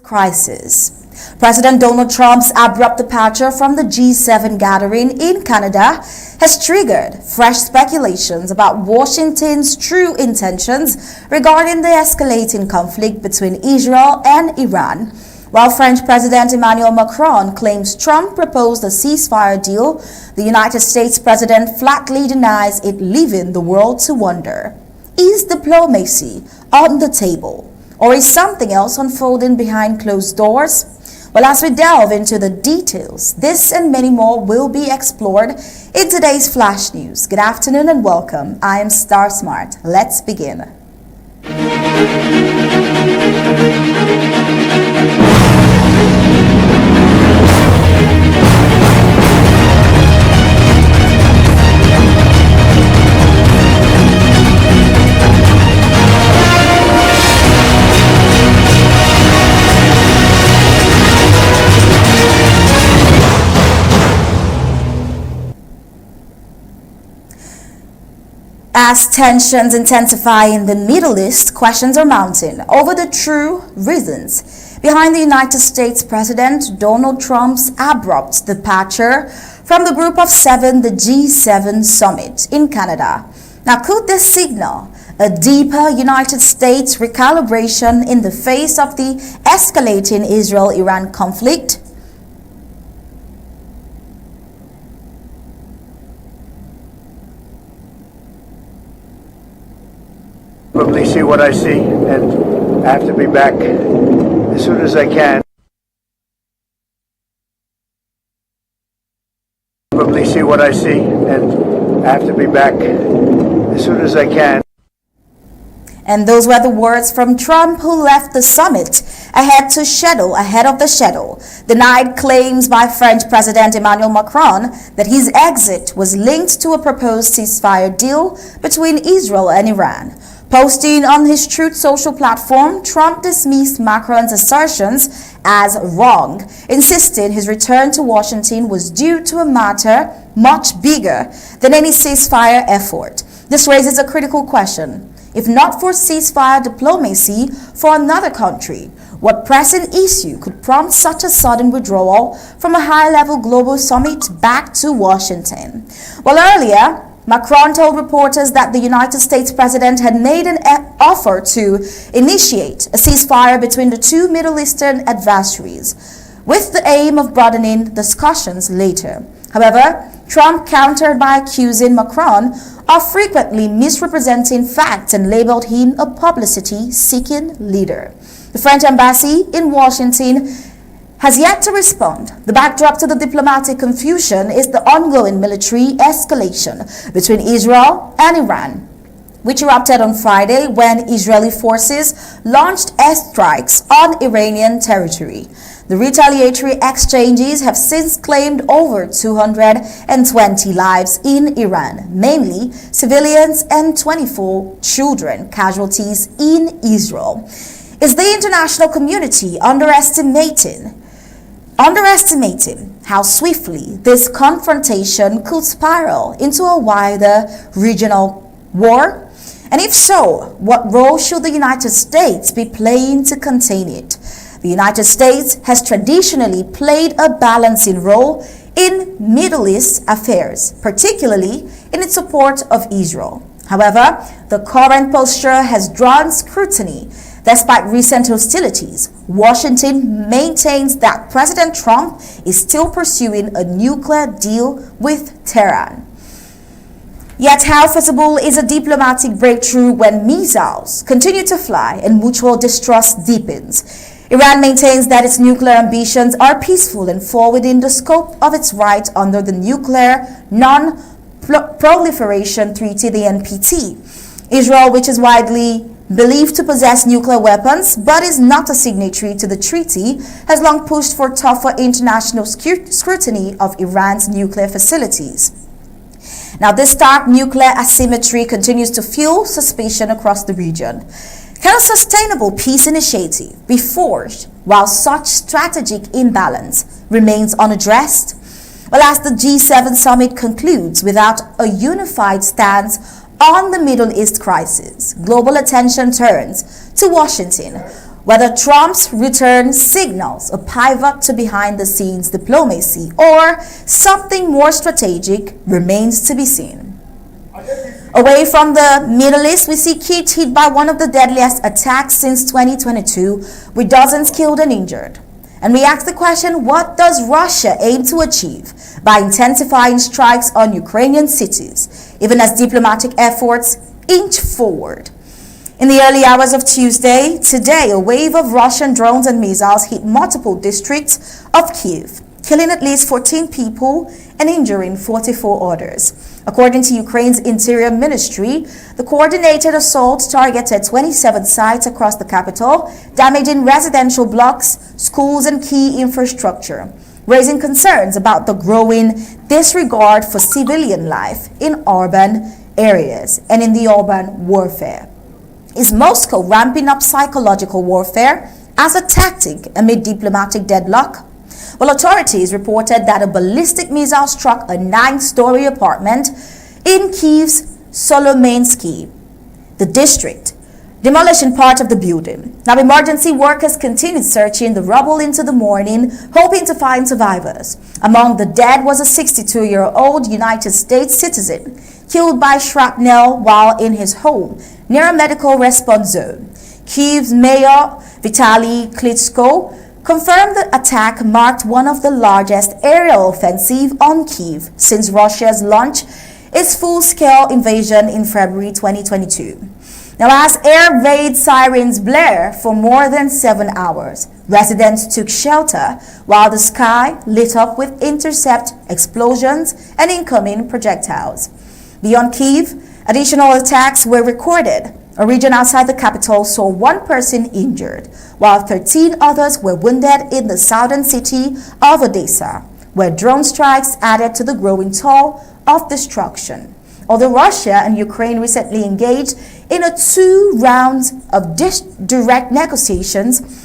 Crisis. President Donald Trump's abrupt departure from the G7 gathering in Canada has triggered fresh speculations about Washington's true intentions regarding the escalating conflict between Israel and Iran. While French President Emmanuel Macron claims Trump proposed a ceasefire deal, the United States president flatly denies it, leaving the world to wonder. Is diplomacy on the table? Or is something else unfolding behind closed doors? Well, as we delve into the details, this and many more will be explored in today's Flash News. Good afternoon and welcome. I am Star Smart. Let's begin. As tensions intensify in the Middle East, questions are mounting over the true reasons behind the United States President Donald Trump's abrupt departure from the Group of Seven, the G7 summit in Canada. Now, could this signal a deeper United States recalibration in the face of the escalating Israel-Iran conflict? Probably see what I see, and I have to be back as soon as I can. Probably see what I see, and I have to be back as soon as I can. And those were the words from Trump, who left the summit ahead of the schedule, denied claims by French President Emmanuel Macron that his exit was linked to a proposed ceasefire deal between Israel and Iran. Posting on his Truth Social platform, Trump dismissed Macron's assertions as wrong, insisting his return to Washington was due to a matter much bigger than any ceasefire effort. This raises a critical question. If not for ceasefire diplomacy for another country, what pressing issue could prompt such a sudden withdrawal from a high-level global summit back to Washington? Well, earlier, Macron told reporters that the United States president had made an offer to initiate a ceasefire between the two Middle Eastern adversaries, with the aim of broadening discussions later. However, Trump countered by accusing Macron of frequently misrepresenting facts and labeled him a publicity-seeking leader. The French embassy in Washington has yet to respond. The backdrop to the diplomatic confusion is the ongoing military escalation between Israel and Iran, which erupted on Friday when Israeli forces launched airstrikes on Iranian territory. The retaliatory exchanges have since claimed over 220 lives in Iran, mainly civilians and 24 children casualties in Israel. Is the international community underestimating how swiftly this confrontation could spiral into a wider regional war? And if so, what role should the United States be playing to contain it? The United States has traditionally played a balancing role in Middle East affairs, particularly in its support of Israel. However, the current posture has drawn scrutiny. Despite recent hostilities, Washington maintains that President Trump is still pursuing a nuclear deal with Tehran. Yet how feasible is a diplomatic breakthrough when missiles continue to fly and mutual distrust deepens? Iran maintains that its nuclear ambitions are peaceful and fall within the scope of its right under the Nuclear Non-Proliferation Treaty, the NPT. Israel, which is widely believed to possess nuclear weapons but is not a signatory to the treaty, has long pushed for tougher international scrutiny of Iran's nuclear facilities. Now, this stark nuclear asymmetry continues to fuel suspicion across the region. Can a sustainable peace initiative be forged while such strategic imbalance remains unaddressed? Well, as the G7 summit concludes without a unified stance on the Middle East crisis, global attention turns to Washington, whether Trump's return signals a pivot to behind-the-scenes diplomacy or something more strategic remains to be seen. Away from the Middle East, we see Kyit hit by one of the deadliest attacks since 2022, with dozens killed and injured. And we ask the question, what does Russia aim to achieve by intensifying strikes on Ukrainian cities, even as diplomatic efforts inch forward? In the early hours of today, a wave of Russian drones and missiles hit multiple districts of Kyiv, killing at least 14 people and injuring 44 others. According to Ukraine's Interior Ministry, the coordinated assault targeted 27 sites across the capital, damaging residential blocks, schools, and key infrastructure, raising concerns about the growing disregard for civilian life in urban areas and in the urban warfare. Is Moscow ramping up psychological warfare as a tactic amid diplomatic deadlock? Well, authorities reported that a ballistic missile struck a 9-story apartment in Kyiv's Solomensky, the district, demolishing part of the building. Now, emergency workers continued searching the rubble into the morning, hoping to find survivors. Among the dead was a 62-year-old United States citizen, killed by shrapnel while in his home near a medical response zone. Kyiv's mayor, Vitaly Klitschko, confirmed the attack marked one of the largest aerial offensive on Kyiv since Russia's launch its full-scale invasion in February 2022. Now, as air raid sirens blare for more than 7 hours, residents took shelter while the sky lit up with intercept explosions and incoming projectiles. Beyond Kyiv, additional attacks were recorded. A region outside the capital saw 1 person injured, while 13 others were wounded in the southern city of Odessa, where drone strikes added to the growing toll of destruction. Although Russia and Ukraine recently engaged in 2 rounds of direct negotiations,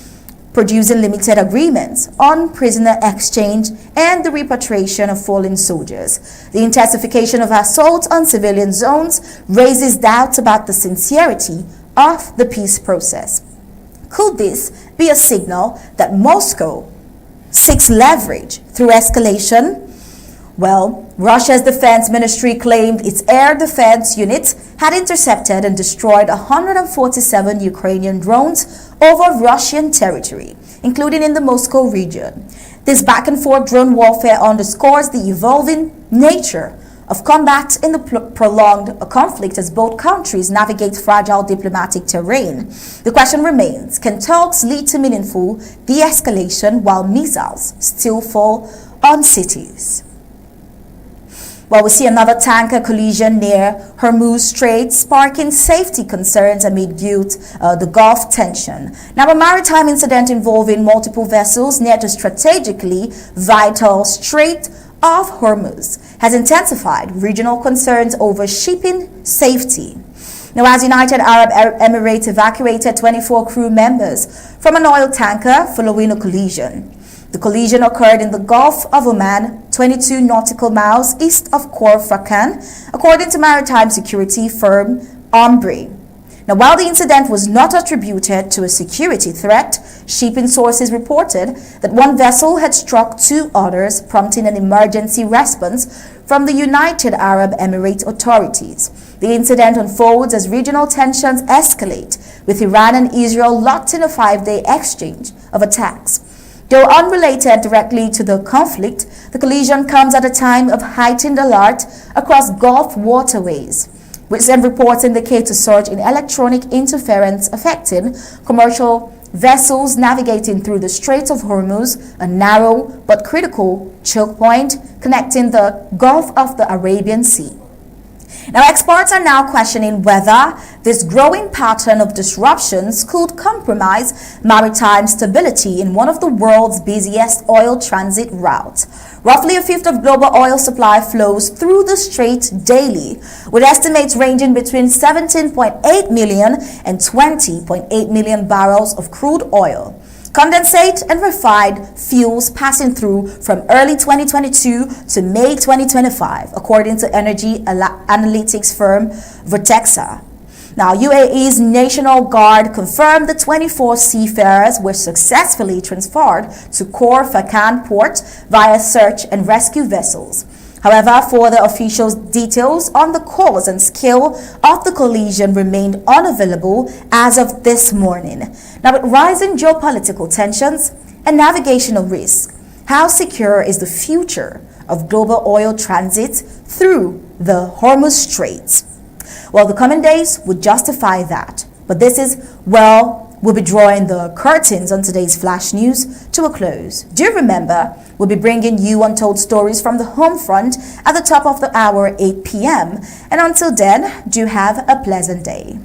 producing limited agreements on prisoner exchange and the repatriation of fallen soldiers, the intensification of assaults on civilian zones raises doubts about the sincerity of the peace process. Could this be a signal that Moscow seeks leverage through escalation? Well, Russia's defense ministry claimed its air defense units had intercepted and destroyed 147 Ukrainian drones over Russian territory, including in the Moscow region. This back-and-forth drone warfare underscores the evolving nature of combat in the prolonged conflict as both countries navigate fragile diplomatic terrain. The question remains, can talks lead to meaningful de-escalation while missiles still fall on cities? Well, we see another tanker collision near Hormuz Strait, sparking safety concerns amid the Gulf tension. Now, a maritime incident involving multiple vessels near the strategically vital Strait of Hormuz has intensified regional concerns over shipping safety. Now, as United Arab Emirates evacuated 24 crew members from an oil tanker following a collision. The collision occurred in the Gulf of Oman, 22 nautical miles east of Khor Fakkan, according to maritime security firm Ombre. Now, while the incident was not attributed to a security threat, shipping sources reported that one vessel had struck 2 others, prompting an emergency response from the United Arab Emirates authorities. The incident unfolds as regional tensions escalate, with Iran and Israel locked in a 5-day exchange of attacks. Though unrelated directly to the conflict, the collision comes at a time of heightened alert across Gulf waterways, which then reports indicate a surge in electronic interference affecting commercial vessels navigating through the Strait of Hormuz, a narrow but critical choke point connecting the Gulf of the Arabian Sea. Now, experts are now questioning whether this growing pattern of disruptions could compromise maritime stability in one of the world's busiest oil transit routes. Roughly a fifth of global oil supply flows through the Strait daily, with estimates ranging between 17.8 million and 20.8 million barrels of crude oil, condensate and refined fuels passing through from early 2022 to May 2025, according to energy analytics firm Vertexa. Now, UAE's National Guard confirmed the 24 seafarers were successfully transferred to Khor Fakkan port via search and rescue vessels. However, further official details on the cause and scale of the collision remained unavailable as of this morning. Now, with rising geopolitical tensions and navigational risk, how secure is the future of global oil transit through the Hormuz Strait? Well, the coming days would justify that. But this is, well, we'll be drawing the curtains on today's flash news to a close. Do remember, we'll be bringing you untold stories from the home front at the top of the hour, 8 p.m. And until then, do have a pleasant day.